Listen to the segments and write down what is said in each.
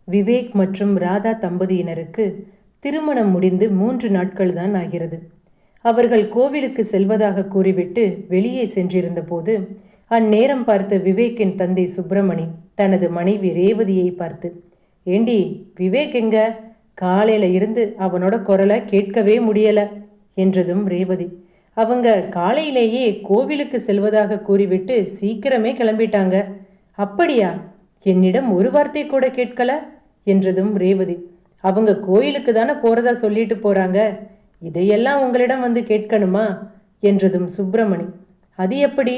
விவேக் மற்றும் ராதா தம்பதியினருக்கு திருமணம் முடிந்து 3 நாட்கள் தான் ஆகிறது. அவர்கள் கோவிலுக்கு செல்வதாக கூறிவிட்டு வெளியே சென்றிருந்த போது அந்நேரம் பார்த்த விவேக்கின் தந்தை சுப்பிரமணி தனது மனைவி ரேவதியை பார்த்து, ஏண்டி விவேக் எங்க? காலையில இருந்து அவனோட குரலை கேட்கவே முடியல என்றதும் ரேவதி, அவங்க காலையிலேயே கோவிலுக்கு செல்வதாக கூறிவிட்டு சீக்கிரமே கிளம்பிட்டாங்க. அப்படியா? என்னிடம் ஒரு வார்த்தை கூட கேட்கல என்றதும் ரேவதி, அவங்க கோயிலுக்கு தானே போறதா சொல்லிட்டு போறாங்க, இதையெல்லாம் உங்களிடம் வந்து கேட்கணுமா என்றதும் சுப்பிரமணி, அது எப்படி?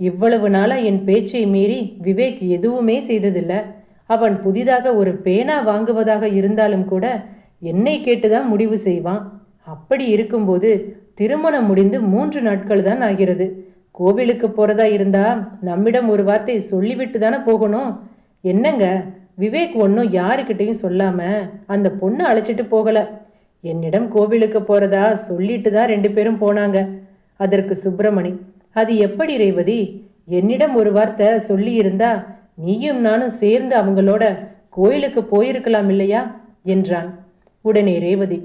இவ்வளவு நாளா என் பேச்சை மீறி விவேக் எதுவுமே செய்ததில்ல. அவன் புதிதாக ஒரு பேனா வாங்குவதாக இருந்தாலும் கூட என்னை கேட்டுதான் முடிவு செய்வான். அப்படி இருக்கும்போது திருமணம் முடிந்து 3 நாட்கள் தான் ஆகிறது. கோவிலுக்கு போறதா இருந்தா நம்மிடம் ஒரு வார்த்தை சொல்லிவிட்டு தானே போகணும். என்னங்க, விவேக் ஒன்றும் யாருக்கிட்டையும் சொல்லாம அந்த பொண்ணை அழைச்சிட்டு போகல. என்னிடம் கோவிலுக்கு போறதா சொல்லிட்டு தான் 2 பேரும் போனாங்க. அதற்கு சுப்பிரமணி, அது எப்படி ரேவதி? என்னிடம் ஒரு வார்த்தை சொல்லி இருந்தா நீயும் நானும் சேர்ந்து அவங்களோட கோயிலுக்கு போயிருக்கலாம் இல்லையா என்றான். உடனே ரேவதி,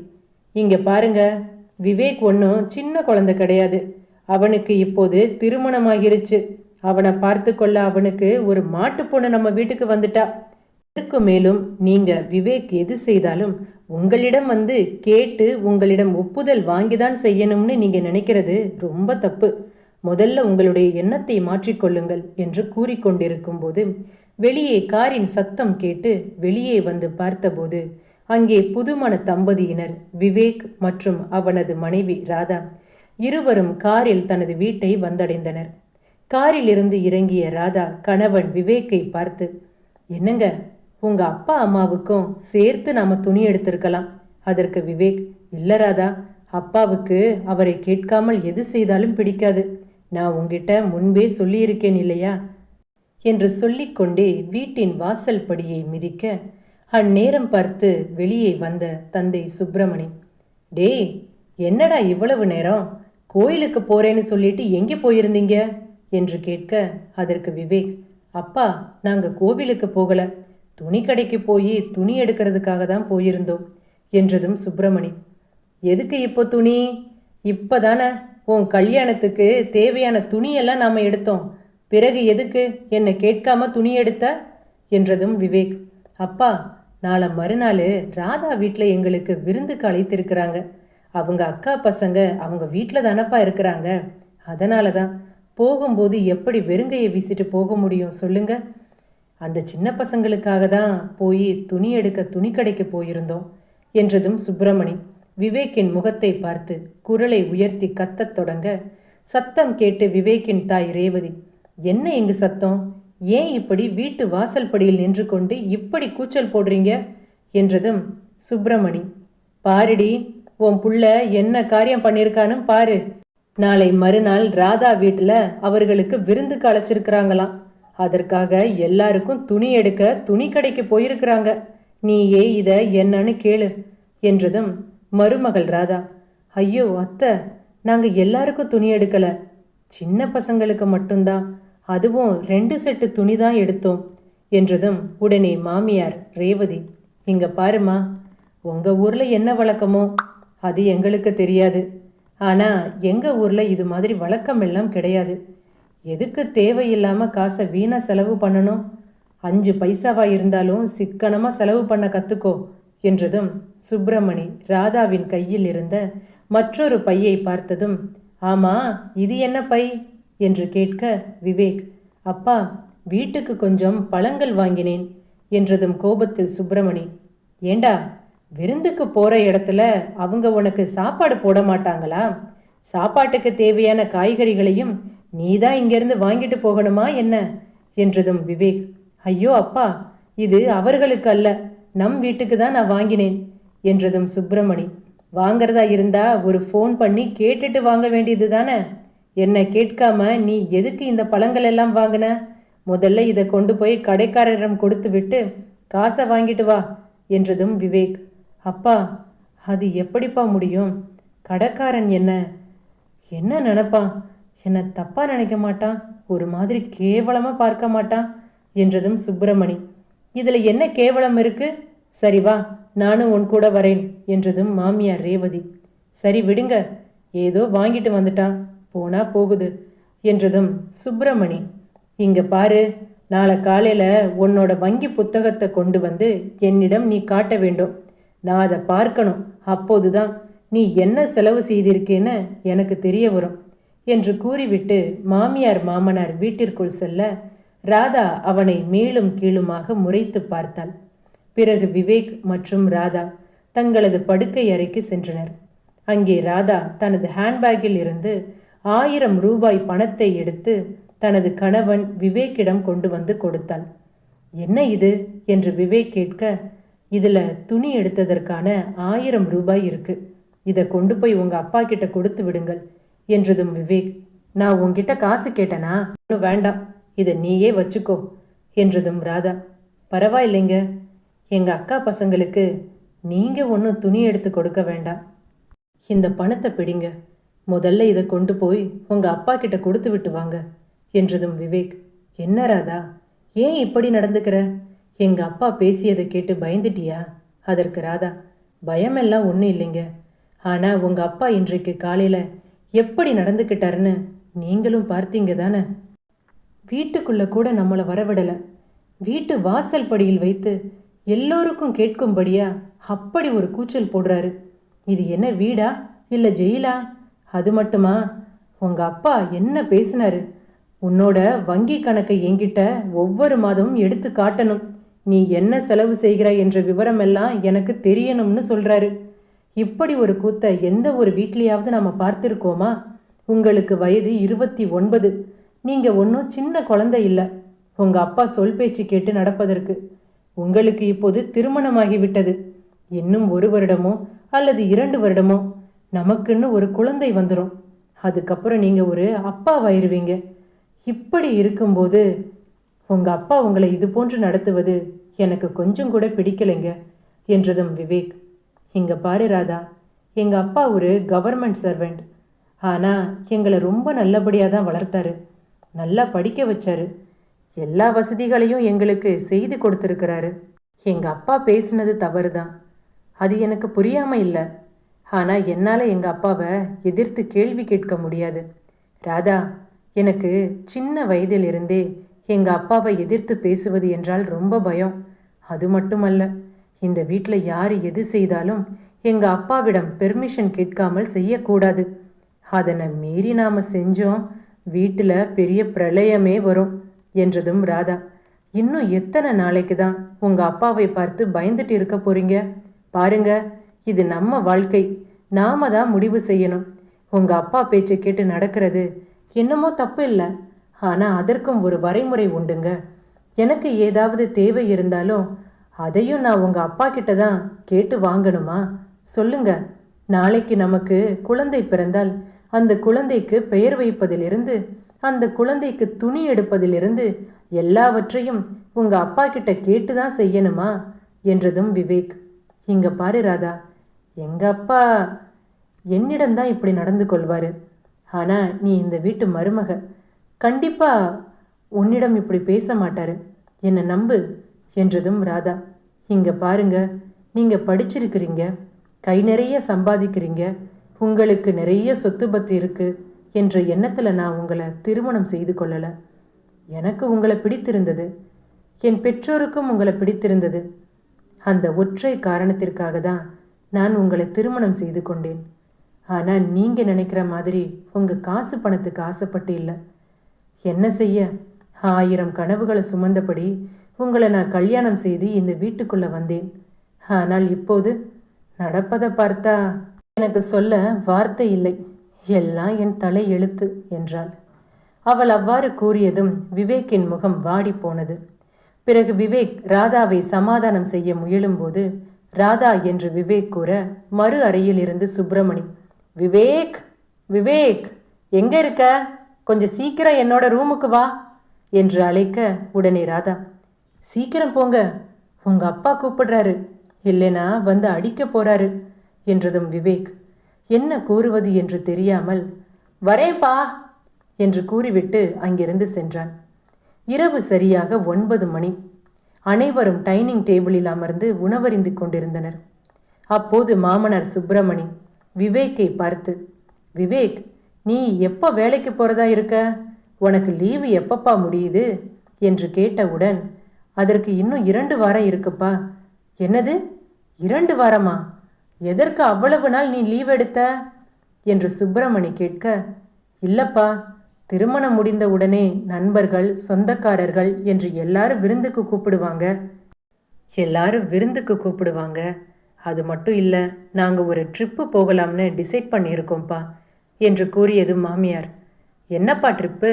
இங்க பாருங்க, விவேக் ஒன்றும் சின்ன குழந்தை கிடையாது. அவனுக்கு இப்போது திருமணமாகிருச்சு. அவனை பார்த்து கொள்ள அவனுக்கு ஒரு மாட்டு பொண்ணு நம்ம வீட்டுக்கு வந்துட்டா. இதற்கு மேலும் நீங்க விவேக் எது செய்தாலும் உங்களிடம் வந்து கேட்டு உங்களிடம் ஒப்புதல் வாங்கிதான் செய்யணும்னு நீங்க நினைக்கிறது ரொம்ப தப்பு. முதல்ல உங்களுடைய எண்ணத்தை மாற்றிக்கொள்ளுங்கள் என்று கூறிக்கொண்டிருக்கும் போது வெளியே காரின் சத்தம் கேட்டு வெளியே வந்து பார்த்தபோது அங்கே புதுமண தம்பதியினர் விவேக் மற்றும் அவனது மனைவி ராதா இருவரும் காரில் தனது வீட்டை வந்தடைந்தனர். காரில் இருந்து இறங்கிய ராதா கணவன் விவேக்கை பார்த்து, என்னங்க, உங்க அப்பா அம்மாவுக்கும் சேர்த்து நாம துணி எடுத்திருக்கலாம். அதற்கு விவேக், இல்ல ராதா, அப்பாவுக்கு அவரை கேட்காமல் எது செய்தாலும் பிடிக்காது. நான் உங்ககிட்ட முன்பே சொல்லியிருக்கேன் இல்லையா என்று சொல்லிக்கொண்டே வீட்டின் வாசல் படியை மிதிக்க அந்நேரம் பார்த்து வெளியே வந்த தந்தை சுப்பிரமணி, டேய், என்னடா இவ்வளவு நேரம்? கோயிலுக்கு போறேன்னு சொல்லிட்டு எங்கே போயிருந்தீங்க என்று கேட்க அதற்கு விவேக், அப்பா, நாங்கள் கோவிலுக்கு போகல, துணி கடைக்கு போய் துணி எடுக்கிறதுக்காக தான் போயிருந்தோம் என்றதும் சுப்பிரமணி, எதுக்கு இப்போ துணி? இப்போதானே உன் கல்யாணத்துக்கு தேவையான துணியெல்லாம் நாம் எடுத்தோம். பிறகு எதுக்கு என்னை கேட்காம துணி எடுத்த என்றதும் விவேக், அப்பா, நாளை மறுநாள் ராதா வீட்டில் எங்களுக்கு விருந்துக்கு அழைத்திருக்கிறாங்க. அவங்க அக்கா பசங்க அவங்க வீட்டில் தானப்பா இருக்கிறாங்க. அதனால தான் போகும்போது எப்படி வெறுங்கையை வீசிட்டு போக முடியும் சொல்லுங்க. அந்த சின்ன பசங்களுக்காக தான் போய் துணி எடுக்க துணி கடைக்கு போயிருந்தோம் என்றதும் சுப்பிரமணி விவேக்கின் முகத்தை பார்த்து குரலை உயர்த்தி கத்தத் தொடங்க சத்தம் கேட்டு விவேக்கின் தாய் ரேவதி, என்ன இங்கு சத்தம்? ஏன் இப்படி வீட்டு வாசல் படியில் நின்று கொண்டு இப்படி கூச்சல் போடுறீங்க என்றதும் சுப்பிரமணி, பாருடி, உன் புள்ள என்ன காரியம் பண்ணியிருக்கான்னு பாரு. நாளை மறுநாள் ராதா வீட்டில் அவர்களுக்கு விருந்துக்கு அழைச்சிருக்கிறாங்களாம். அதற்காக எல்லாருக்கும் துணி எடுக்க துணி கடைக்கு போயிருக்கிறாங்க. நீயே இதை என்னன்னு கேளு என்றதும் மருமகள் ராதா, ஐயோ அத்தை, நாங்கள் எல்லாருக்கும் துணி எடுக்கல, சின்ன பசங்களுக்கு மட்டும்தான், அதுவும் 2 செட்டு துணி தான் எடுத்தோம் என்றதும் உடனே மாமியார் ரேவதி, இங்க பாருமா, உங்க ஊர்ல என்ன வழக்கமோ அது எங்களுக்கு தெரியாது. ஆனா எங்க ஊர்ல இது மாதிரி வழக்கம் எல்லாம் கிடையாது. எதுக்கு தேவையில்லாம காசை வீணா செலவு பண்ணணும்? 5 பைசாவா இருந்தாலும் சிக்கனமா செலவு பண்ண கத்துக்கோ என்றதும் சுப்பிரமணி ராதாவின் கையில் இருந்த மற்றொரு பையை பார்த்ததும், ஆமா, இது என்ன பை என்று கேட்க விவேக், அப்பா, வீட்டுக்கு கொஞ்சம் பழங்கள் வாங்கினேன் என்றதும் கோபத்தில் சுப்பிரமணி, ஏண்டா, விருந்துக்கு போற இடத்துல அவங்க உனக்கு சாப்பாடு போட மாட்டாங்களா? சாப்பாட்டுக்கு தேவையான காய்கறிகளையும் நீதான் இங்கிருந்து வாங்கிட்டு போகணுமா என்ன என்றதும் விவேக், ஐயோ அப்பா, இது அவர்களுக்கு அல்ல, நம் வீட்டுக்கு தான் நான் வாங்கினேன் என்றதும் சுப்பிரமணி, வாங்கிறதா இருந்தா ஒரு ஃபோன் பண்ணி கேட்டுட்டு வாங்க வேண்டியது தானே. என்னை கேட்காம நீ எதுக்கு இந்த பழங்கள் எல்லாம் வாங்கின? முதல்ல இதை கொண்டு போய் கடைக்காரரிடம் கொடுத்து விட்டு காசை வாங்கிட்டு வா என்றதும் விவேக், அப்பா, அது எப்படிப்பா முடியும்? கடைக்காரன் என்ன என்ன நினைப்பான்? என்னை தப்பா நினைக்க மாட்டான், ஒரு மாதிரி கேவலமாக பார்க்க மாட்டான் என்றதும் சுப்பிரமணி, இதுல என்ன கேவலம் இருக்கு? சரி வா, நானும் உன் கூட வரேன் என்றதும் மாமியார் ரேவதி, சரி விடுங்க, ஏதோ வாங்கிட்டு வந்துட்டான், போனா போகுது என்றதும் சுப்பிரமணி, இங்க பாரு, நாளை காலையில உன்னோட வங்கி புத்தகத்தை கொண்டு வந்து என்னிடம் நீ காட்ட வேண்டும். நான் அதை பார்க்கணும். அப்போதுதான் நீ என்ன செலவு செய்திருக்கேன்னு எனக்கு தெரிய வரும் என்று கூறிவிட்டு மாமியார் மாமனார் வீட்டிற்குள் செல்ல ராதா அவனை மேலும் கீழுமாக முறைத்து பார்த்தாள். பிறகு விவேக் மற்றும் ராதா தங்களது படுக்கை அறைக்கு சென்றனர். அங்கே ராதா தனது ஹேண்ட்பேக்கில் இருந்து 1000 ரூபாய் பணத்தை எடுத்து தனது கணவன் விவேக்கிடம் கொண்டு வந்து கொடுத்தாள். என்ன இது என்று விவேக் கேட்க, இதுல துணி எடுத்ததற்கான 1000 ரூபாய் இருக்கு, இதை கொண்டு போய் உங்க அப்பா கிட்ட கொடுத்து விடுங்கள் என்றதும் விவேக், நான் உன்கிட்ட காசு கேட்டனா? ஒன்றும் வேண்டாம், இதை நீயே வச்சுக்கோ என்றதும் ராதா, பரவாயில்லைங்க, எங்க அக்கா பசங்களுக்கு நீங்க ஒன்றும் துணி எடுத்து கொடுக்க வேண்டாம், இந்த பணத்தை பிடிங்க, முதல்ல இதை கொண்டு போய் உங்க அப்பா கிட்ட கொடுத்து விட்டு வாங்க என்றதும் விவேக், என்ன ராதா, ஏன் இப்படி நடந்துக்கிற? எங்க அப்பா பேசியதை கேட்டு பயந்துட்டியா? அதற்கு ராதா, பயமெல்லாம் ஒன்றும் இல்லைங்க, ஆனா உங்க அப்பா இன்றைக்கு காலையில எப்படி நடந்துக்கிட்டாருன்னு நீங்களும் பார்த்தீங்க தானே? வீட்டுக்குள்ள கூட நம்மளை வரவிடலை, வீட்டு வாசல் படியில் வைத்து எல்லோருக்கும் கேட்கும்படியா அப்படி ஒரு கூச்சல் போடுறாரு. இது என்ன வீடா இல்லை ஜெயிலா? அது மட்டுமா, உங்க அப்பா என்ன பேசினாரு? உன்னோட வங்கி கணக்கை என்கிட்ட ஒவ்வொரு மாதமும் எடுத்து காட்டணும், நீ என்ன செலவு செய்கிறாய் என்ற விவரமெல்லாம் எனக்கு தெரியணும்னு சொல்றாரு. இப்படி ஒரு கூத்தை எந்த ஒரு வீட்லையாவது நாம் பார்த்துருக்கோமா? உங்களுக்கு வயது 29, நீங்க ஒன்றும் சின்ன குழந்தை இல்லை, உங்க அப்பா சொல் பேச்சு கேட்டு நடப்பதற்கு. உங்களுக்கு இப்போது திருமணமாகிவிட்டது, இன்னும் 1 வருடமோ அல்லது 2 வருடமோ நமக்குன்னு ஒரு குழந்தை வந்துடும், அதுக்கப்புறம் நீங்க ஒரு அப்பாவாயிருவீங்க. இப்படி இருக்கும்போது உங்க அப்பா உங்களை இது போன்று நடத்துவது எனக்கு கொஞ்சம் கூட பிடிக்கலைங்க என்றதும் விவேக், இங்க பாரு ராதா, எங்க அப்பா ஒரு கவர்மெண்ட் சர்வெண்ட், ஆனா எங்களை ரொம்ப நல்லபடியாக தான் வளர்த்தாரு, நல்லா படிக்க வச்சாரு, எல்லா வசதிகளையும் எங்களுக்கு செய்து கொடுத்துருக்கிறாரு. எங்க அப்பா பேசினது தவறு தான், அது எனக்கு புரியாம இல்லை, ஆனால் என்னால் எங்கள் அப்பாவை எதிர்த்து கேள்வி கேட்க முடியாது. ராதா, எனக்கு சின்ன வயதிலிருந்தே எங்கள் அப்பாவை எதிர்த்து பேசுவது என்றால் ரொம்ப பயம். அது மட்டுமல்ல, இந்த வீட்டில் யார் எது செய்தாலும் எங்கள் அப்பாவிடம் பெர்மிஷன் கேட்காமல் செய்யக்கூடாது. அதனை மீறி நாம் செஞ்சோம், வீட்டில் பெரிய பிரளயமே வரும் என்றதும் ராதா, இன்னும் எத்தனை நாளைக்கு தான் உங்கள் அப்பாவை பார்த்து பயந்துட்டு இருக்க போறீங்க? பாருங்க, இது நம்ம வாழ்க்கை, நாம தான் முடிவு செய்யணும். உங்கள் அப்பா பேச்சை கேட்டு நடக்கிறது என்னமோ தப்பு இல்லை, ஆனால் அதற்கும் ஒரு வரைமுறை உண்டுங்க. எனக்கு ஏதாவது தேவை இருந்தாலும் அதையும் நான் உங்கள் அப்பா கிட்ட தான் கேட்டு வாங்கணுமா? சொல்லுங்க. நாளைக்கு நமக்கு குழந்தை பிறந்தால் அந்த குழந்தைக்கு பெயர் வைப்பதிலிருந்து அந்த குழந்தைக்கு துணி எடுப்பதிலிருந்து எல்லாவற்றையும் உங்கள் அப்பா கிட்ட கேட்டு தான் செய்யணுமா என்றதும் விவேக், இங்க பாரு ராதா, எங்கள் அப்பா என்னிடம்தான் இப்படி நடந்து கொள்வார், ஆனால் நீ இந்த வீட்டு மருமக, கண்டிப்பாக உன்னிடம் இப்படி பேச மாட்டாரு, என்னை நம்பு என்றதும் ராதா, இங்கே பாருங்க, நீங்கள் படிச்சிருக்கிறீங்க, கை நிறைய சம்பாதிக்கிறீங்க, உங்களுக்கு நிறைய சொத்து பத்து இருக்குது என்ற எண்ணத்தில் நான் உங்களை திருமணம் செய்து கொள்ளலை. எனக்கு உங்களை பிடித்திருந்தது, என் பெற்றோருக்கும் உங்களை பிடித்திருந்தது. அந்த ஒற்றை காரணத்திற்காக தான் நான் உங்களை திருமணம் செய்து கொண்டேன். ஆனால் நீங்கள் நினைக்கிற மாதிரி உங்கள் காசு பணத்துக்கு ஆசைப்பட்டு இல்லை. என்ன செய்ய, 1000 கனவுகளை சுமந்தபடி உங்களை நான் கல்யாணம் செய்து இந்த வீட்டுக்குள்ளே வந்தேன். ஆனால் இப்போது நடப்பதை பார்த்தா எனக்கு சொல்ல வார்த்தை இல்லை, எல்லாம் என் தலை எழுத்து என்றாள். அவள் அவ்வாறு கூறியதும் விவேக்கின் முகம் வாடி போனது. பிறகு விவேக் ராதாவை சமாதானம் செய்ய முயலும்போது ராதா என்று விவேக் கூற மறு அறையில் இருந்து சுப்பிரமணி, விவேக் விவேக் எங்க இருக்க, கொஞ்சம் சீக்கிரம் என்னோட ரூமுக்கு வா என்று அழைக்க உடனே ராதா, சீக்கிரம் போங்க, உங்க அப்பா கூப்பிடுறாரு, இல்லைனா வந்து அடிக்க போறாரு என்றதும் விவேக் என்ன கூறுவது என்று தெரியாமல் வரேன்பா என்று கூறிவிட்டு அங்கிருந்து சென்றான். இரவு சரியாக 9 மணி. அனைவரும் டைனிங் டேபிளில் அமர்ந்து உணவருந்திக் கொண்டிருந்தனர். அப்போது மாமனார் சுப்பிரமணி விவேக்கை பார்த்து, விவேக், நீ எப்போ வேலைக்கு போகிறதா இருக்க? உனக்கு லீவு எப்பப்பா முடியுது என்று கேட்டவுடன், அதற்கு இன்னும் 2 வாரம் இருக்குப்பா. என்னது, 2 வாரமா? எதற்கு அவ்வளவு நாள் நீ லீவ் எடுத்த என்று சுப்பிரமணி கேட்க, இல்லப்பா, திருமணம் முடிந்த உடனே நண்பர்கள், சொந்தக்காரர்கள் என்று எல்லாரும் விருந்துக்கு கூப்பிடுவாங்க. அது மட்டும் இல்லை, நாங்கள் ஒரு ட்ரிப்பு போகலாம்னு டிசைட் பண்ணியிருக்கோம்ப்பா என்று கூறியது மாமியார். என்னப்பா ட்ரிப்பு?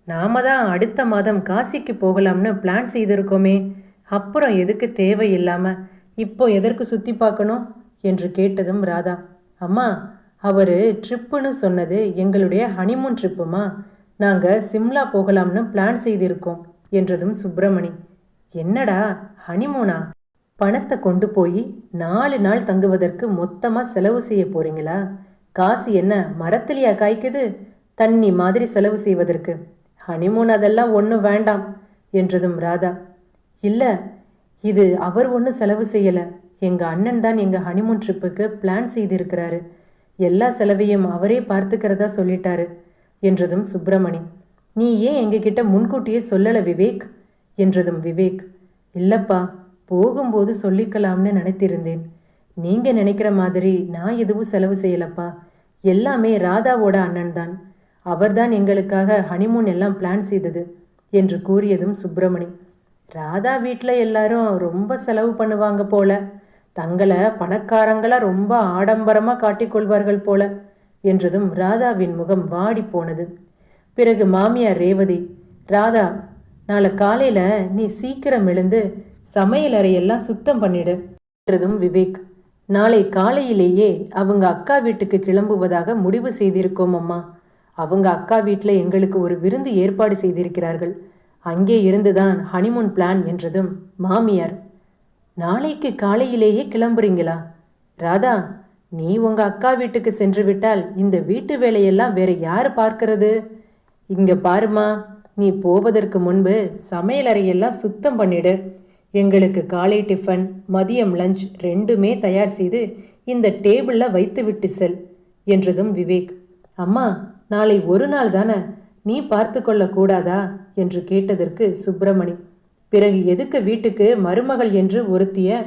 நாம தான் அடுத்த மாதம் காசிக்கு போகலாம்னு பிளான் செய்திருக்கோமே, அப்புறம் எதுக்கு தேவையில்லாமல் இப்போ எதற்கு சுற்றி பார்க்கணும் என்று கேட்டதும் ராதா, அம்மா, அவர் ட்ரிப்புன்னு சொன்னது எங்களுடைய ஹனிமூன் ட்ரிப்புமா, நாங்கள் சிம்லா போகலாம்னு பிளான் செய்திருக்கோம் என்றதும் சுப்பிரமணி, என்னடா ஹனிமூனா? பணத்தை கொண்டு போய் 4 நாள் தங்குவதற்கு மொத்தமாக செலவு செய்ய போறீங்களா? காசு என்ன மரத்திலையா காய்க்குது? தண்ணி மாதிரி செலவு செய்வதற்கு. ஹனிமூன் அதெல்லாம் ஒன்றும் வேண்டாம் என்றதும் ராதா, இல்லை, இது அவர் ஒன்றும் செலவு செய்யலை. எங்கள் அண்ணன் தான் எங்கள் ஹனிமூன் ட்ரிப்புக்கு பிளான் செய்திருக்கிறாரு. எல்லா செலவையும் அவரே பார்த்துக்கிறதா சொல்லிட்டாரு என்றதும் சுப்பிரமணி, நீ ஏன் எங்ககிட்ட முன்கூட்டியே சொல்லலை விவேக் என்றதும் விவேக், இல்லப்பா, போகும்போது சொல்லிக்கலாம்னு நினைத்திருந்தேன். நீங்கள் நினைக்கிற மாதிரி நான் எதுவும் செலவு செய்யலப்பா. எல்லாமே ராதாவோட அண்ணன் தான். அவர்தான் எங்களுக்காக ஹனிமூன் எல்லாம் பிளான் செய்தது என்று கூறியதும் சுப்பிரமணி, ராதா வீட்டில் எல்லாரும் ரொம்ப செலவு பண்ணுவாங்க போல, தங்களை பணக்காரங்களாக ரொம்ப ஆடம்பரமாக காட்டிக்கொள்வார்கள் போல என்றதும் ராதாவின் முகம் வாடி போனது. பிறகு மாமியார் ரேவதி, ராதா, நாளை காலையில் நீ சீக்கிரம் எழுந்து சமையல் அறையெல்லாம் சுத்தம் பண்ணிடு என்றதும் விவேக், நாளை காலையிலேயே அவங்க அக்கா வீட்டுக்கு கிளம்புவதாக முடிவு செய்திருக்கோம் அம்மா. அவங்க அக்கா வீட்டில் எங்களுக்கு ஒரு விருந்து ஏற்பாடு செய்திருக்கிறார்கள். அங்கே இருந்துதான் ஹனிமூன் பிளான் என்றதும் மாமியார், நாளைக்கு காலையிலேயே கிளம்புறீங்களா? ராதா, நீ உங்கள் அக்கா வீட்டுக்கு சென்று விட்டால் இந்த வீட்டு வேலையெல்லாம் வேற யார் பார்க்கறது? இங்கே பாருமா, நீ போவதற்கு முன்பு சமையலறையெல்லாம் சுத்தம் பண்ணிடு. எங்களுக்கு காலை டிஃபன், மதியம் லஞ்ச் 2மே தயார் செய்து இந்த டேபிளில் வைத்து விட்டு செல் என்றதும் விவேக், அம்மா, நாளை ஒரு நாள் தானே, நீ பார்த்து கொள்ளக்கூடாதா என்று கேட்டதற்கு சுப்பிரமணி, பிறகு எதுக்கு வீட்டுக்கு மருமகள் என்று ஒருத்திய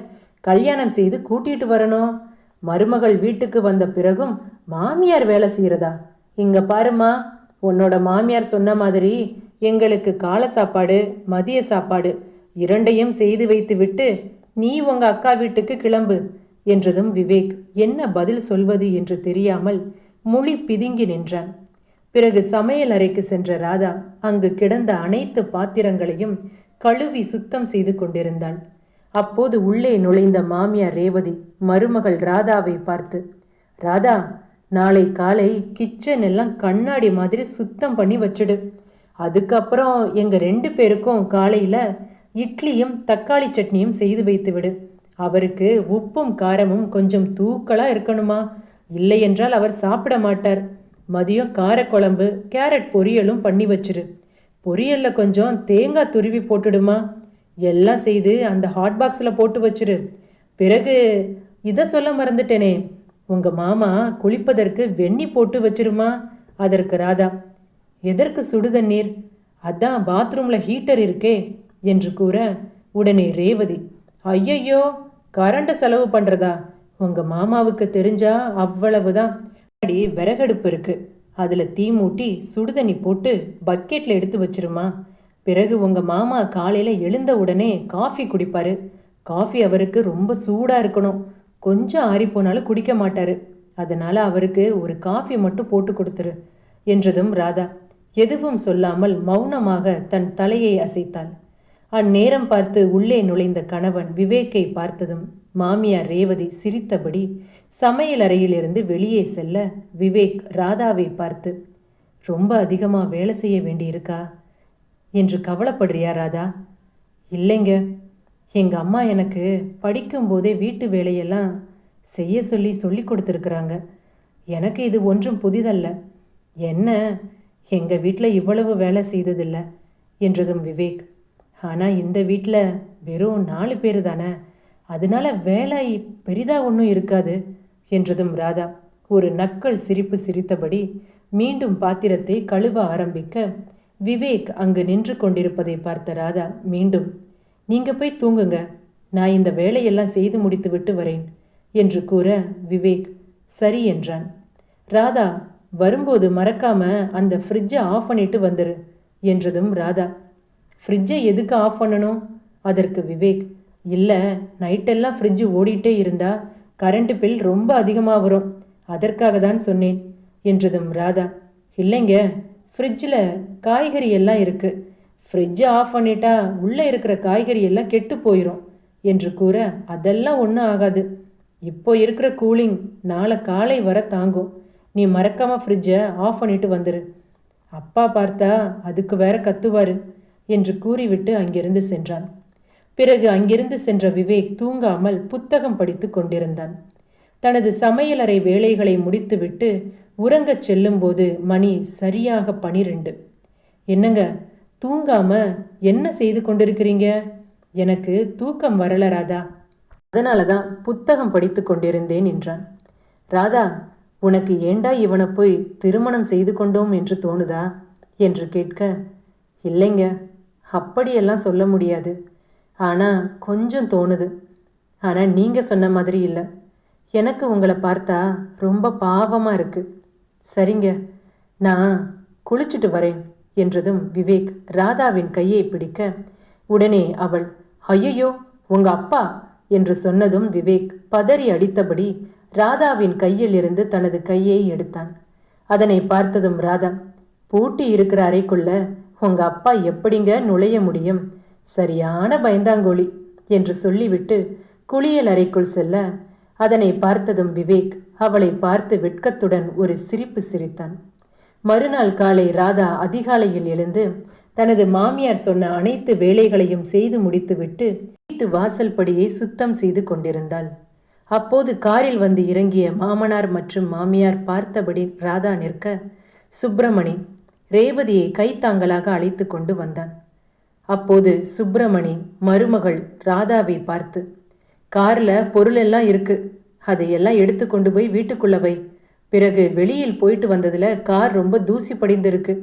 கல்யாணம் செய்து கூட்டிட்டு வரணும்? மருமகள் வீட்டுக்கு வந்த பிறகும் மாமியார் வேலை செய்கிறதா? இங்கே பாருமா, உன்னோட மாமியார் சொன்ன மாதிரி எங்களுக்கு காலை சாப்பாடு, மதிய சாப்பாடு 2யும் செய்து வைத்து விட்டு நீ உங்கள் அக்கா வீட்டுக்கு கிளம்பு என்றதும் விவேக் என்ன பதில் சொல்வது என்று தெரியாமல் முழி பிதுங்கி நின்றான். பிறகு சமையல் அறைக்கு சென்ற ராதா அங்கு கிடந்த அனைத்து பாத்திரங்களையும் கழுவி சுத்தம் செய்து கொண்டிருந்தாள். அப்போது உள்ளே நுழைந்த மாமியார் ரேவதி மருமகள் ராதாவை பார்த்து, ராதா, நாளை காலை கிச்சன் எல்லாம் கண்ணாடி மாதிரி சுத்தம் பண்ணி வச்சிடு. அதுக்கப்புறம் எங்கள் 2 பேருக்கும் காலையில் இட்லியும் தக்காளி சட்னியும் செய்து வைத்து விடு. அவருக்கு உப்பும் காரமும் கொஞ்சம் தூக்கலாக இருக்கணுமா, இல்லை என்றால் அவர் சாப்பிட மாட்டார். மதியம் காரக்குழம்பு, கேரட் பொரியலும் பண்ணி வச்சிரு. பொரியலில் கொஞ்சம் தேங்காய் துருவி போட்டுடுமா. எல்லாம் செய்து அந்த ஹாட் பாக்ஸில் போட்டு வச்சிரு. பிறகு இதை சொல்ல மறந்துட்டேனே, உங்கள் மாமா குளிப்பதற்கு வெந்நி போட்டு வச்சிருமா. அதற்கு ராதா, எதற்கு சுடுதண்ணீர்? அதான் பாத்ரூமில் ஹீட்டர் இருக்கே என்று கூற, உடனே ரேவதி, ஐயையோ, கரண்ட் செலவு பண்ணுறதா? உங்கள் மாமாவுக்கு தெரிஞ்சா அவ்வளவுதான். அடி விறகடுப்பு இருக்கு, அதில் தீ மூட்டி சுடுதண்ணி போட்டு பக்கெட்டில் எடுத்து வச்சிருமா. பிறகு உங்கள் மாமா காலையில் எழுந்த உடனே காஃபி குடிப்பார். காஃபி அவருக்கு ரொம்ப சூடாக இருக்கணும், கொஞ்சம் ஆறிப்போனாலும் குடிக்க மாட்டார். அதனால் அவருக்கு ஒரு காஃபி மட்டும் போட்டு கொடுத்துரு என்றதும் ராதா எதுவும் சொல்லாமல் மௌனமாக தன் தலையை அசைத்தாள். அந்நேரம் பார்த்து உள்ளே நுழைந்த கணவன் விவேக்கை பார்த்ததும் மாமியார் ரேவதி சிரித்தபடி சமையல் அறையிலிருந்து வெளியே செல்ல, விவேக் ராதாவை பார்த்து, ரொம்ப அதிகமாக வேலை செய்ய வேண்டியிருக்கா என்று கவலைப்படுறியா ராதா? இல்லைங்க, எங்கள் அம்மா எனக்கு படிக்கும்போதே வீட்டு வேலையெல்லாம் செய்ய சொல்லி கொடுத்துருக்குறாங்க. எனக்கு இது ஒன்றும் புதிதல்ல. என்ன, எங்கள் வீட்டில் இவ்வளவு வேலை செய்ததில்லை என்றதும் விவேக், ஆனால் இந்த வீட்டில் வெறும் 4 பேர் தானே, அதனால வேலை பெரிதாக ஒன்றும் இருக்காது என்றதும் ராதா ஒரு நக்கல் சிரிப்பு சிரித்தபடி மீண்டும் பாத்திரத்தை கழுவ ஆரம்பிக்க, விவேக் அங்கு நின்று கொண்டிருப்பதை பார்த்த ராதா மீண்டும், நீங்கள் போய் தூங்குங்க, நான் இந்த வேலையெல்லாம் செய்து முடித்து விட்டு வரேன் என்று கூற விவேக் சரி என்றான். ராதா, வரும்போது மறக்காம அந்த ஃப்ரிட்ஜை ஆஃப் பண்ணிட்டு வந்துரு என்றதும் ராதா, ஃப்ரிட்ஜை எதுக்கு ஆஃப் பண்ணணும்? அதற்கு விவேக், இல்லை, நைட்டெல்லாம் ஃப்ரிட்ஜு ஓடிட்டே இருந்தா கரண்ட் பில் ரொம்ப அதிகமாக வரும், அதற்காக தான் சொன்னேன் என்றதும் ராதா, இல்லைங்க, ஃப்ரிட்ஜில் காய்கறி எல்லாம் இருக்குது, ஃப்ரிட்ஜை ஆஃப் பண்ணிட்டா உள்ளே இருக்கிற காய்கறி எல்லாம் கெட்டு போயிடும் என்று கூற, அதெல்லாம் ஒன்றும் ஆகாது, இப்போ இருக்கிற கூலிங் நாளை காலை வர தாங்கும், நீ மறக்காமல் ஃப்ரிட்ஜை ஆஃப் பண்ணிட்டு வந்துரு, அப்பா பார்த்தா அதுக்கு வேற கத்துவார் என்று கூறிவிட்டு அங்கிருந்து சென்றான். பிறகு அங்கிருந்து சென்ற விவேக் தூங்காமல் புத்தகம் படித்து கொண்டிருந்தான். தனது சமையலறை வேலைகளை முடித்துவிட்டு உறங்கச் செல்லும்போது மணி சரியாக 12. என்னங்க, தூங்காம என்ன செய்து கொண்டிருக்கிறீங்க? எனக்கு தூக்கம் வரல ராதா, அதனால தான் புத்தகம் படித்து கொண்டிருந்தேன் என்றான். ராதா, உனக்கு ஏண்டா இவனை போய் திருமணம் செய்து கொண்டோம் என்று தோணுதா என்று கேட்க, இல்லைங்க, அப்படியெல்லாம் சொல்ல முடியாது, ஆனால் கொஞ்சம் தோணுது, ஆனால் நீங்கள் சொன்ன மாதிரி இல்லை, எனக்கு உங்களை பார்த்தா ரொம்ப பாவமாக இருக்குது. சரிங்க, நான் குளிச்சுட்டு வரேன் என்றதும் விவேக் ராதாவின் கையை பிடிக்க, உடனே அவள், ஐயையோ உங்கள் அப்பா என்று சொன்னதும் விவேக் பதறி அடித்தபடி ராதாவின் கையில் இருந்து தனது கையை எடுத்தான். அதனை பார்த்ததும் ராதா, பூட்டி இருக்கிற அறைக்குள்ள உங்க அப்பா எப்படிங்க நுழைய முடியும், சரியான பயந்தாங்கோழி என்று சொல்லிவிட்டு குளியல் அறைக்குள் செல்ல, அதனை பார்த்ததும் விவேக் அவளை பார்த்து வெட்கத்துடன் ஒரு சிரிப்பு சிரித்தான். மறுநாள் காலை ராதா அதிகாலையில் எழுந்து தனது மாமியார் சொன்ன அனைத்து வேலைகளையும் செய்து முடித்துவிட்டு வீட்டு வாசல் படியை சுத்தம் செய்து கொண்டிருந்தாள். அப்போது காரில் வந்து இறங்கிய மாமனார் மற்றும் மாமியார் பார்த்தபடி ராதா நிற்க, சுப்பிரமணி ரேவதியை கைத்தாங்கலாக அழைத்து கொண்டு வந்தான். அப்போது சுப்பிரமணி மருமகள் ராதாவை பார்த்து, காரில் பொருளெல்லாம் இருக்கு, அதையெல்லாம் எடுத்து கொண்டு போய் வீட்டுக்குள்ள வை, பிறகு வெளியில் போயிட்டு வந்ததில் கார் ரொம்ப தூசி படிந்திருக்கு,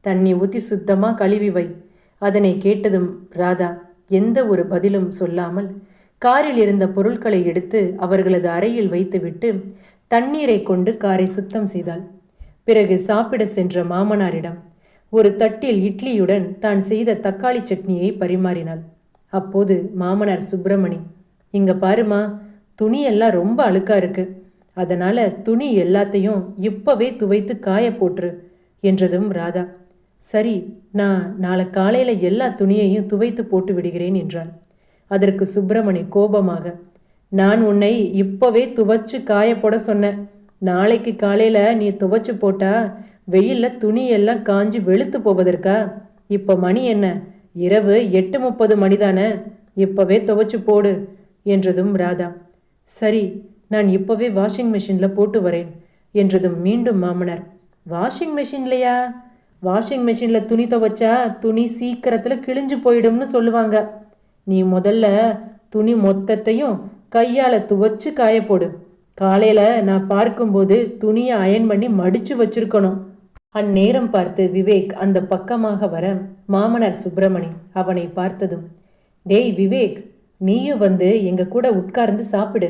தண்ணி ஊற்றி சுத்தமாக கழுவி வை. அதனை கேட்டதும் ராதா எந்த ஒரு பதிலும் சொல்லாமல் காரில் இருந்த பொருட்களை எடுத்து அவர்களது அறையில் வைத்துவிட்டு தண்ணீரை கொண்டு காரை சுத்தம் செய்தாள். பிறகு சாப்பிட சென்ற மாமனாரிடம் ஒரு தட்டில் இட்லியுடன் தான் செய்த தக்காளி சட்னியை பரிமாறினாள். அப்போது மாமனார் சுப்பிரமணி, இங்க பாருமா, துணியெல்லாம் ரொம்ப அழுக்கா இருக்கு, அதனால துணி எல்லாத்தையும் இப்பவே துவைத்து காய போட்டுரு என்றதும் ராதா, சரி, நான் நாளை காலையில எல்லா துணியையும் துவைத்து போட்டு விடுகிறேன் என்றாள். அதற்கு சுப்பிரமணி கோபமாக, நான் உன்னை இப்பவே துவைச்சு காய போட சொன்னேன், நாளைக்கு காலையில நீ துவைச்சு போட்டா வெயில்ல துணி எல்லாம் காஞ்சி வெளுத்து போவதற்கா? இப்ப மணி என்ன, இரவு 8:30 மணிதானே, இப்பவே துவைச்சு போடு என்றதும் ராதா, சரி, நான் இப்பவே வாஷிங் மிஷினில் போட்டு வரேன் என்றதும் மீண்டும் மாமனார், வாஷிங் மிஷின்லையா? வாஷிங் மிஷினில் துணி துவைச்சா துணி சீக்கிரத்தில் கிழிஞ்சு போயிடும்னு சொல்லுவாங்க, நீ முதல்ல துணி மொத்தத்தையும் கையால் துவைச்சு காயப்போடு, காலையில் நான் பார்க்கும்போது துணியை அயன் பண்ணி மடித்து வச்சிருக்கணும். அந்நேரம் பார்த்து விவேக் அந்த பக்கமாக வர மாமனார் சுப்பிரமணி அவனை பார்த்ததும், டேய் விவேக், நீயும் வந்து எங்க கூட உட்கார்ந்து சாப்பிடு.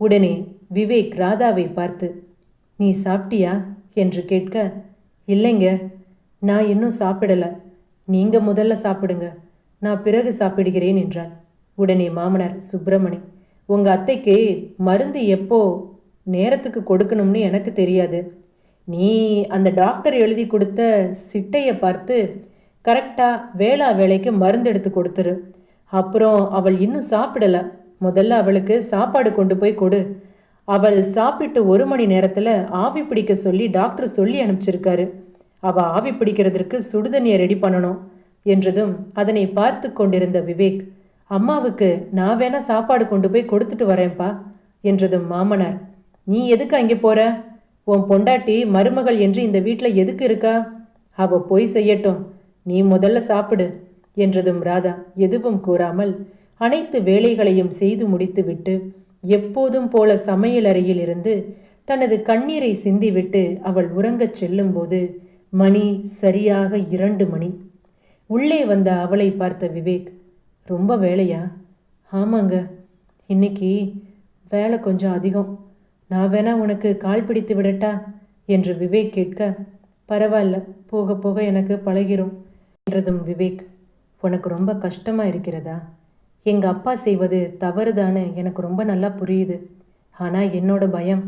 உடனே விவேக் ராதாவை பார்த்து, நீ சாப்பிட்டியா என்று கேட்க, இல்லைங்க, நான் இன்னும் சாப்பிடலை, நீங்க முதல்ல சாப்பிடுங்க, நான் பிறகு சாப்பிடுகிறேன் என்றாள். உடனே மாமனார் சுப்பிரமணி, உங்க அத்தைக்கு மருந்து எப்போ நேரத்துக்கு கொடுக்கணும்னு எனக்கு தெரியாது, நீ அந்த டாக்டர் எழுதி கொடுத்த சிட்டையை பார்த்து கரெக்டாக வேளா வேலைக்கு மருந்து எடுத்து கொடுத்துரு. அப்புறம் அவள் இன்னும் சாப்பிடலை, முதல்ல அவளுக்கு சாப்பாடு கொண்டு போய் கொடு. அவள் சாப்பிட்டு 1 மணி நேரத்தில் ஆவி பிடிக்க சொல்லி டாக்டர் சொல்லி அனுப்பிச்சிருக்காரு. அவள் ஆவி பிடிக்கிறதுக்கு சுடுதண்ணியை ரெடி பண்ணணும் என்றதும் அதனை பார்த்து கொண்டிருந்த விவேக், அம்மாவுக்கு நான் வேணா சாப்பாடு கொண்டு போய் கொடுத்துட்டு வரேன்ப்பா என்றதும் மாமனார், நீ எதுக்கு அங்கே போற? உன் பொண்டாட்டி மருமகள் என்று இந்த வீட்டில் எதுக்கு இருக்கா? அவள் போய் செய்யட்டும், நீ முதல்ல சாப்பிடு என்றதும் ராதா எதுவும் கூறாமல் அனைத்து வேலைகளையும் செய்து முடித்துவிட்டு எப்போதும் போல சமையலறையில் இருந்து தனது கண்ணீரை சிந்திவிட்டு அவள் உறங்கச் செல்லும்போது மணி சரியாக 2 மணி. உள்ளே வந்த அவளை பார்த்த விவேக், ரொம்ப வேலையா? ஆமாங்க, இன்னைக்கு வேலை கொஞ்சம் அதிகம். நான் வேணா உனக்கு கால் பிடித்து விடட்டா என்று விவேக் கேட்க, பரவாயில்ல, போக போக எனக்கு பழகிரும் என்றதும் விவேக், உனக்கு ரொம்ப கஷ்டமாக இருக்கிறதா? எங்கள் அப்பா செய்வது தவறுதான்னு எனக்கு ரொம்ப நல்லா புரியுது. ஆனால் என்னோட பயம்,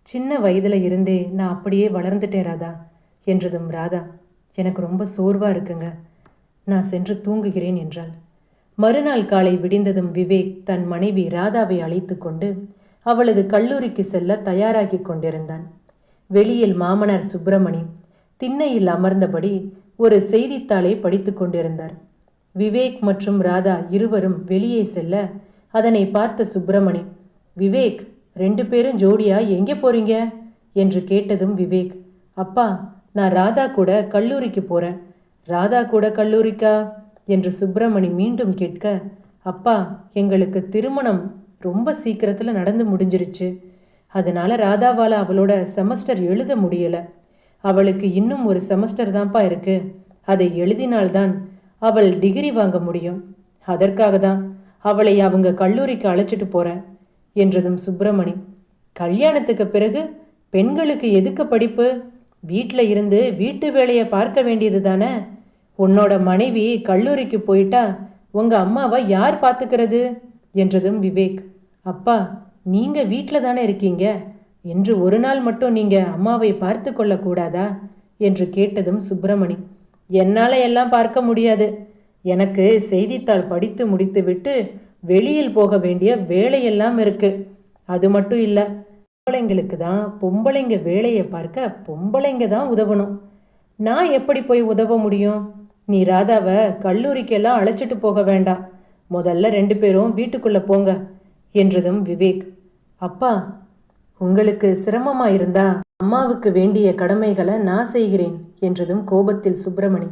சின்ன வயதில் இருந்தே நான் அப்படியே வளர்ந்துட்டேன் ராதா என்றதும் ராதா, எனக்கு ரொம்ப சோர்வாக இருக்குங்க, நான் சென்று தூங்குகிறேன் என்றாள். மறுநாள் காலை விடிந்ததும் விவேக் தன் மனைவி ராதாவை அழைத்து கொண்டு அவளது கல்லூரிக்கு செல்ல தயாராகி கொண்டிருந்தான். வெளியில் மாமனார் சுப்பிரமணி திண்ணையில் அமர்ந்தபடி ஒரு செய்தித்தாளை படித்து கொண்டிருந்தார். விவேக் மற்றும் ராதா இருவரும் வெளியே செல்ல அதனை பார்த்த சுப்பிரமணி, விவேக், 2 பேரும் ஜோடியா எங்கே போறீங்க என்று கேட்டதும் விவேக், அப்பா, நான் ராதா கூட கல்லூரிக்கு போறேன். ராதா கூட கல்லூரிக்கா என்று சுப்பிரமணி மீண்டும் கேட்க, அப்பா, எங்களுக்கு திருமணம் ரொம்ப சீக்கிரத்தில் நடந்து முடிஞ்சிருச்சு. அதனால ராதாவால் அவளோட செமஸ்டர் எழுத முடியலை. அவளுக்கு இன்னும் ஒரு செமஸ்டர் தான்ப்பா இருக்கு. அதை எழுதினால்தான் அவள் டிகிரி வாங்க முடியும். அதற்காக தான் அவளை அவங்க கல்லூரிக்கு அழைச்சிட்டு போறேன் என்றதும் சுப்பிரமணி, கல்யாணத்துக்கு பிறகு பெண்களுக்கு எதுக்கு படிப்பு? வீட்டில் இருந்து வீட்டு வேலையை பார்க்க வேண்டியது தானே. உன்னோட மனைவி கல்லூரிக்கு போயிட்டா உங்க அம்மாவை யார் பார்த்துக்கிறது என்றதும் விவேக், அப்பா, நீங்க வீட்டில் தானே இருக்கீங்க, என்று ஒரு நாள் மட்டும் நீங்க அம்மாவை பார்த்து கொள்ளக்கூடாதா என்று கேட்டதும் சுப்பிரமணி, என்னால் எல்லாம் பார்க்க முடியாது. எனக்கு செய்தித்தாள் படித்து முடித்துவிட்டு வெளியில் போக வேண்டிய வேலையெல்லாம் இருக்கு. அது மட்டும் இல்லை, பொம்பளைங்களுக்கு தான் பொம்பளைங்க வேலையை பார்க்க பொம்பளைங்க தான் உதவணும். நான் எப்படி போய் உதவ முடியும்? நீ ராதாவை கல்லூரிக்கெல்லாம் அழைச்சிட்டு போக வேண்டாம். முதல்ல 2 பேரும் வீட்டுக்குள்ளே போங்க என்றதும் விவேக், அப்பா, உங்களுக்கு சிரமமா இருந்தா அம்மாவுக்கு வேண்டிய கடமைகளை நான் செய்கிறேன் என்றதும் கோபத்தில் சுப்பிரமணி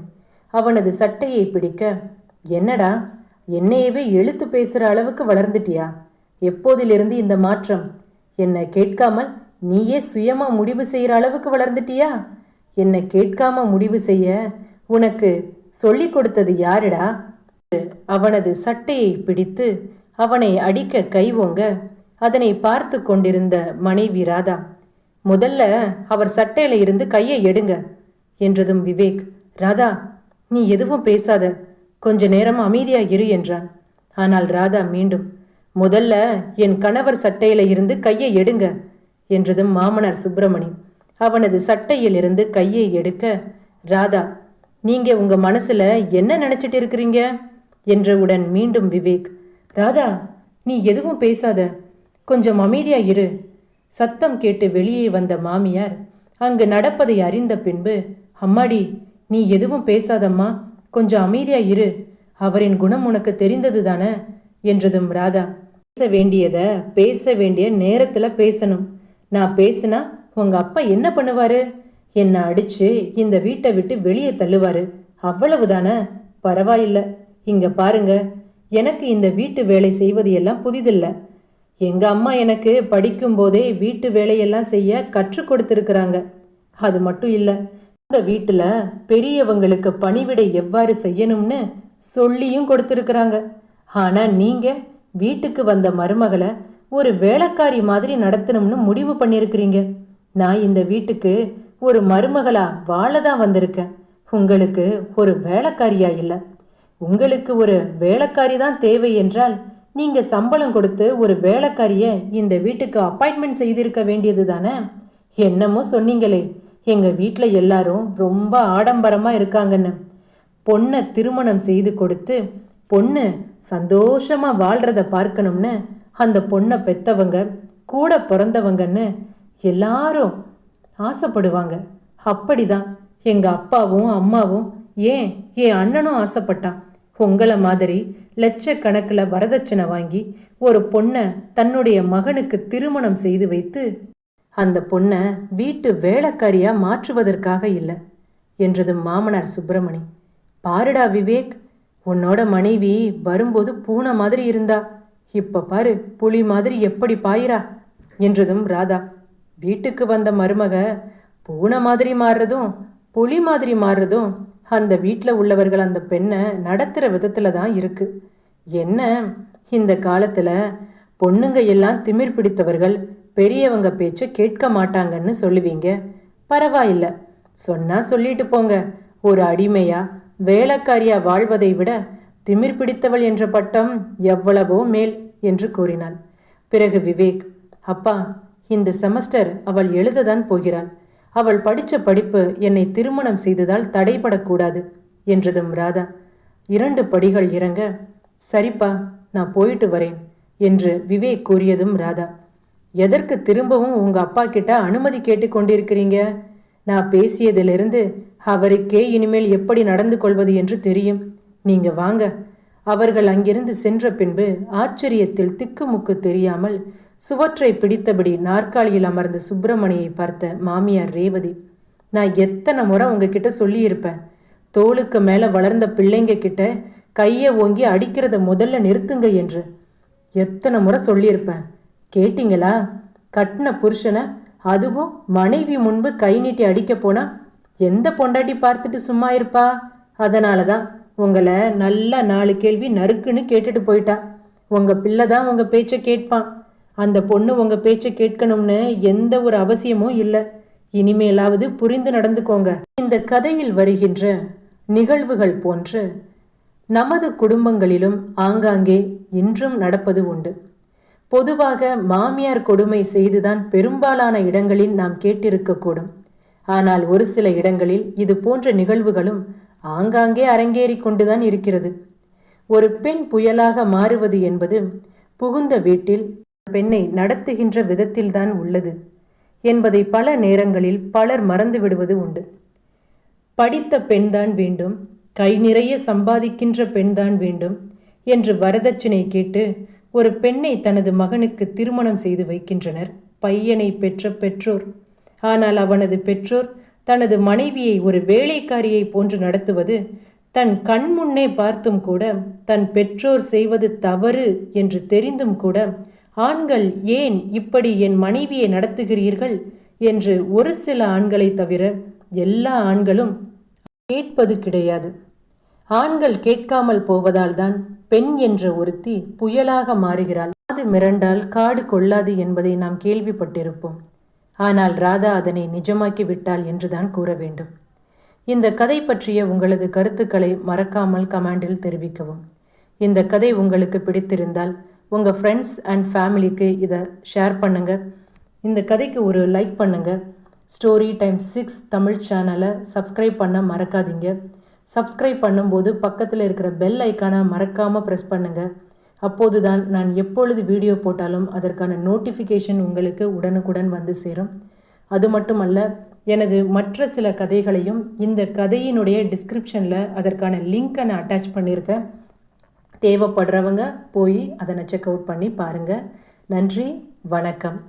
அவனது சட்டையை பிடிக்க, என்னடா, என்னையவே எழுத்து பேசுகிற அளவுக்கு வளர்ந்துட்டியா? எப்போதிலிருந்து இந்த மாற்றம்? என்னை கேட்காமல் நீயே சுயமா முடிவு செய்கிற அளவுக்கு வளர்ந்துட்டியா? என்னை கேட்காம முடிவு செய்ய உனக்கு சொல்லி கொடுத்தது யாருடா? அவனது சட்டையை பிடித்து அவனை அடிக்க கை ஓங்க அதனை பார்த்து கொண்டிருந்த மனைவி ராதா, முதல்ல அவர் சட்டையில இருந்து கையை எடுங்க என்றதும் விவேக், ராதா, நீ எதுவும் பேசாத, கொஞ்ச நேரம் அமைதியா இரு என்றான். ஆனால் ராதா மீண்டும், முதல்ல என் கணவர் சட்டையில இருந்து கையை எடுங்க என்றதும் மாமனார் சுப்பிரமணி அவனது சட்டையில் இருந்து கையை எடுக்க, ராதா, நீங்க உங்க மனசுல என்ன நினைச்சிட்டு இருக்கிறீங்க என்றவுடன் மீண்டும் விவேக், ராதா, நீ எதுவும் பேசாத, கொஞ்சம் அமைதியா இரு. சத்தம் கேட்டு வெளியே வந்த மாமியார் அங்கு நடப்பதை அறிந்த பின்பு, அம்மாடி, நீ எதுவும் பேசாதம்மா, கொஞ்சம் அமைதியா இரு, அவரின் குணம் உனக்கு தெரிந்தது தானே என்றதும் ராதா, பேச வேண்டியத பேச வேண்டிய நேரத்துல பேசணும். நான் பேசினா உங்க அப்பா என்ன பண்ணுவாரு? என்னை அடிச்சு இந்த வீட்டை விட்டு வெளியே தள்ளுவாரு, அவ்வளவுதானே? பரவாயில்ல, இங்க பாருங்க, எனக்கு இந்த வீட்டு வேலை செய்வது எல்லாம் புதிதில்லை. எங்க அம்மா எனக்கு படிக்கும் போதே வீட்டு வேலையெல்லாம் செய்ய கற்றுக் கொடுத்துருக்குறாங்க. அது மட்டும் இல்லை, இந்த வீட்டில் பெரியவங்களுக்கு பணிவிடை எவ்வாறு செய்யணும்னு சொல்லியும் கொடுத்துருக்குறாங்க. ஆனால் நீங்கள் வீட்டுக்கு வந்த மருமகளை ஒரு வேலைக்காரி மாதிரி நடத்தணும்னு முடிவு பண்ணியிருக்கிறீங்க. நான் இந்த வீட்டுக்கு ஒரு மருமகளா வாழ தான் வந்திருக்கேன், உங்களுக்கு ஒரு வேலைக்காரியா இல்லை. உங்களுக்கு ஒரு வேலைக்காரி தான் தேவை என்றால் நீங்கள் சம்பளம் கொடுத்து ஒரு வேலைக்காரியை இந்த வீட்டுக்கு அப்பாயின்மெண்ட் செய்திருக்க வேண்டியது தானே. என்னமோ சொன்னீங்களே, எங்கள் வீட்டில் எல்லாரும் ரொம்ப ஆடம்பரமாக இருக்காங்கன்னு. பொண்ணை திருமணம் செய்து கொடுத்து பொண்ணு சந்தோஷமாக வாழ்கிறத பார்க்கணும்னு அந்த பொண்ணை பெற்றவங்க கூட பிறந்தவங்கன்னு எல்லாரும் ஆசைப்படுவாங்க. அப்படிதான் எங்கள் அப்பாவும் அம்மாவும், ஏன் என் அண்ணனும் ஆசைப்பட்டான். உங்களை மாதிரி லட்சக்கணக்கில் வரதட்சணை வாங்கி ஒரு பொண்ணை தன்னுடைய மகனுக்கு திருமணம் செய்து வைத்து அந்த பொண்ணை வீட்டு வேலைக்காரியாக மாற்றுவதற்காக இல்லை என்றதும் மாமனார் சுப்பிரமணி, பாருடா விவேக், உன்னோட மனைவி வரும்போது பூனை மாதிரி இருந்தா, இப்ப பாரு புலி மாதிரி எப்படி பாயிரா என்றதும் ராதா, வீட்டுக்கு வந்த மருமக பூனை மாதிரி மாறுறதும் புலி மாதிரி மாறுறதும் அந்த வீட்டில் உள்ளவர்கள் அந்த பெண்ணை நடத்துகிற விதத்தில் தான் இருக்கு. என்ன இந்த காலத்தில் பொண்ணுங்க எல்லாம் திமிர் பிடித்தவர்கள், பெரியவங்க பேச்சை கேட்க மாட்டாங்கன்னு சொல்லுவீங்க. பரவாயில்ல, சொன்னா சொல்லிட்டு போங்க. ஒரு அடிமையா வேலைக்காரியா வாழ்வதை விட திமிர் பிடித்தவள் என்ற பட்டம் எவ்வளவோ மேல் என்று கூறினாள். பிறகு விவேக், அப்பா, இந்த செமஸ்டர் அவள் எழுததான் போகிறாள். அவள் படித்த படிப்பு என்னை திருமணம் செய்ததால் தடைபடக்கூடாது என்றதும் ராதா 2 படிகள் இறங்க, சரிப்பா, நான் போயிட்டு வரேன் என்று விவேக் கூறியதும் ராதா, எதற்கு திரும்பவும் உங்க அப்பா கிட்ட அனுமதி கேட்டு கொண்டிருக்கிறீங்க? நான் பேசியதிலிருந்து அவருக்கே இனிமேல் எப்படி நடந்து கொள்வது என்று தெரியும். நீங்க வாங்க. அவர்கள் அங்கிருந்து சென்ற பின்பு ஆச்சரியத்தில் திக்குமுக்கு தெரியாமல் சுவற்றை பிடித்தபடி நாற்காலியில் அமர்ந்த சுப்பிரமணியை பார்த்த மாமியார் ரேவதி, நான் எத்தனை முறை உங்ககிட்ட சொல்லியிருப்பேன், தோளுக்கு மேலே வளர்ந்த பிள்ளைங்க கிட்ட கையை ஓங்கி அடிக்கிறத முதல்ல நிறுத்துங்க என்று. எத்தனை முறை சொல்லியிருப்பேன், கேட்டீங்களா? கட்டின புருஷனை, அதுவும் மனைவி முன்பு கை நீட்டி அடிக்க போனா எந்த பொண்டாட்டி பார்த்துட்டு சும்மா இருப்பா? அதனால தான் உங்களை நல்லா 4 கேள்வி நறுக்குன்னு கேட்டுட்டு போயிட்டா. உங்கள் பிள்ளை தான் உங்கள் பேச்சை கேட்பான். அந்த பொண்ணு உங்கள் பேச்சை கேட்கணும்னு எந்த ஒரு அவசியமும் இல்லை. இனிமேலாவது புரிந்து நடந்துக்கோங்க. இந்த கதையில் வருகின்ற நிகழ்வுகள் போன்று நமது குடும்பங்களிலும் ஆங்காங்கே இன்றும் நடப்பது உண்டு. பொதுவாக மாமியார் கொடுமை செய்துதான் பெரும்பாலான இடங்களில் நாம் கேட்டிருக்கக்கூடும். ஆனால் ஒரு சில இடங்களில் இது போன்ற நிகழ்வுகளும் ஆங்காங்கே அரங்கேறி கொண்டுதான் இருக்கிறது. ஒரு பெண் புயலாக மாறுவது என்பது புகுந்த வீட்டில் பெண்ணை நடத்துகின்ற விதத்தில்தான் உள்ளது என்பதை பல நேரங்களில் பலர் மறந்து விடுவது உண்டு. படித்த பெண்தான் வேண்டும், கை நிறைய சம்பாதிக்கின்ற பெண்தான் வேண்டும் என்று வரதட்சணை கேட்டு ஒரு பெண்ணை தனது மகனுக்கு திருமணம் செய்து வைக்கின்றனர் பையனை பெற்ற பெற்றோர். ஆனால் அவனது பெற்றோர் தனது மனைவியை ஒரு வேலைக்காரியை போன்று நடத்துவது தன் கண் முன்னே பார்த்தும் கூட, தன் பெற்றோர் செய்வது தவறு என்று தெரிந்தும் கூட, ஆண்கள் ஏன் இப்படி என் மனைவியை நடத்துகிறீர்கள் என்று ஒரு சில ஆண்களை தவிர எல்லா ஆண்களும் கேட்பது கிடையாது. ஆண்கள் கேட்காமல் போவதால் தான் பெண் என்ற ஒருத்தி புயலாக மாறுகிறாள். அது மிரண்டால் காடு கொள்ளாது என்பதை நாம் கேள்விப்பட்டிருப்போம். ஆனால் ராதா அதனை நிஜமாக்கி விட்டாள் என்றுதான் கூற வேண்டும். இந்த கதை பற்றிய உங்களது கருத்துக்களை மறக்காமல் கமெண்டில் தெரிவிக்கவும். இந்த கதை உங்களுக்கு பிடித்திருந்தால் உங்கள் ஃப்ரெண்ட்ஸ் அண்ட் ஃபேமிலிக்கு இதை ஷேர் பண்ணுங்கள். இந்த கதைக்கு ஒரு லைக் பண்ணுங்கள். ஸ்டோரி டைம் 6 தமிழ் சேனலை சப்ஸ்கிரைப் பண்ண மறக்காதீங்க. சப்ஸ்கிரைப் பண்ணும்போது பக்கத்தில் இருக்கிற பெல் ஐக்கானை மறக்காமல் ப்ரெஸ் பண்ணுங்கள். அப்போது தான் நான் எப்பொழுது வீடியோ போட்டாலும் அதற்கான நோட்டிஃபிகேஷன் உங்களுக்கு உடனுக்குடன் வந்து சேரும். அது மட்டுமல்ல, எனது மற்ற சில கதைகளையும் இந்த கதையினுடைய டிஸ்கிரிப்ஷனில் அதற்கான லிங்க்கை நான் அட்டாச் பண்ணியிருக்கேன். தேவைப்படுறவங்க போய் அதனை செக் அவுட் பண்ணி பாருங்கள். நன்றி, வணக்கம்.